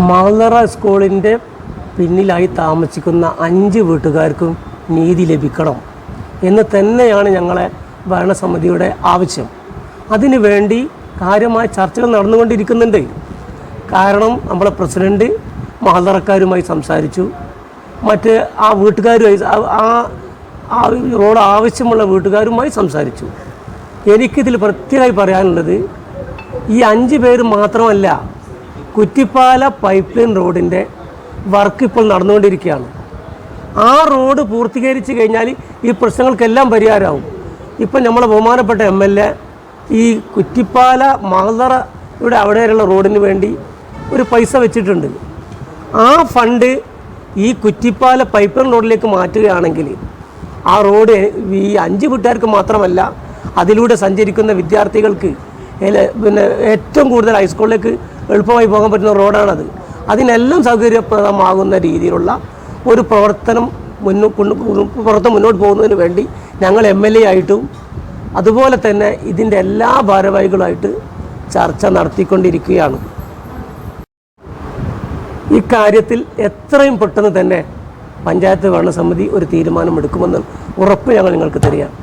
മാളറ സ്കൂളിൻ്റെ പിന്നിലായി താമസിക്കുന്ന 5 വീട്ടുകാർക്കും നീതി ലഭിക്കണം എന്ന് തന്നെയാണ് ഞങ്ങളെ ഭരണസമിതിയുടെ ആവശ്യം. അതിനു വേണ്ടി കാര്യമായ ചർച്ചകൾ നടന്നുകൊണ്ടിരിക്കുന്നുണ്ട്. കാരണം നമ്മളെ പ്രസിഡൻറ്റ് മാളറക്കാരുമായി സംസാരിച്ചു, മറ്റ് ആ വീട്ടുകാരുമായി ആ റോഡ് ആവശ്യമുള്ള വീട്ടുകാരുമായി സംസാരിച്ചു. എനിക്കിതിൽ പ്രത്യേകമായി പറയാനുള്ളത്, ഈ 5 പേര് മാത്രമല്ല, കുറ്റിപ്പാല പൈപ്പ് ലൈൻ റോഡിൻ്റെ വർക്ക് ഇപ്പോൾ നടന്നുകൊണ്ടിരിക്കുകയാണ്. ആ റോഡ് പൂർത്തീകരിച്ച് കഴിഞ്ഞാൽ ഈ പ്രശ്നങ്ങൾക്കെല്ലാം പരിഹാരമാവും. ഇപ്പം നമ്മളെ ബഹുമാനപ്പെട്ട MLA ഈ കുറ്റിപ്പാല മാളറയുടെ അവിടെയുള്ള റോഡിന് വേണ്ടി ഒരു പൈസ വെച്ചിട്ടുണ്ട്. ആ ഫണ്ട് ഈ കുറ്റിപ്പാല പൈപ്പ് ലൈൻ റോഡിലേക്ക് മാറ്റുകയാണെങ്കിൽ ആ റോഡ് ഈ 5 വീട്ടുകാർക്ക് മാത്രമല്ല, അതിലൂടെ സഞ്ചരിക്കുന്ന വിദ്യാർത്ഥികൾക്ക് പിന്നെ ഏറ്റവും കൂടുതൽ ഹൈസ്കൂളിലേക്ക് എളുപ്പമായി പോകാൻ പറ്റുന്ന റോഡാണത്. അതിനെല്ലാം സൗകര്യപ്രദമാകുന്ന രീതിയിലുള്ള ഒരു പ്രവർത്തനം മുന്നോട്ട് പോകുന്നതിന് വേണ്ടി ഞങ്ങൾ MLA ആയിട്ടും അതുപോലെ തന്നെ ഇതിൻ്റെ എല്ലാ ഭാരവാഹികളുമായിട്ട് ചർച്ച നടത്തിക്കൊണ്ടിരിക്കുകയാണ്. ഇക്കാര്യത്തിൽ എത്രയും പെട്ടെന്ന് തന്നെ പഞ്ചായത്ത് ഭരണസമിതി ഒരു തീരുമാനമെടുക്കുമെന്ന് ഉറപ്പ് ഞങ്ങൾ നിങ്ങൾക്ക് തരികയാണ്.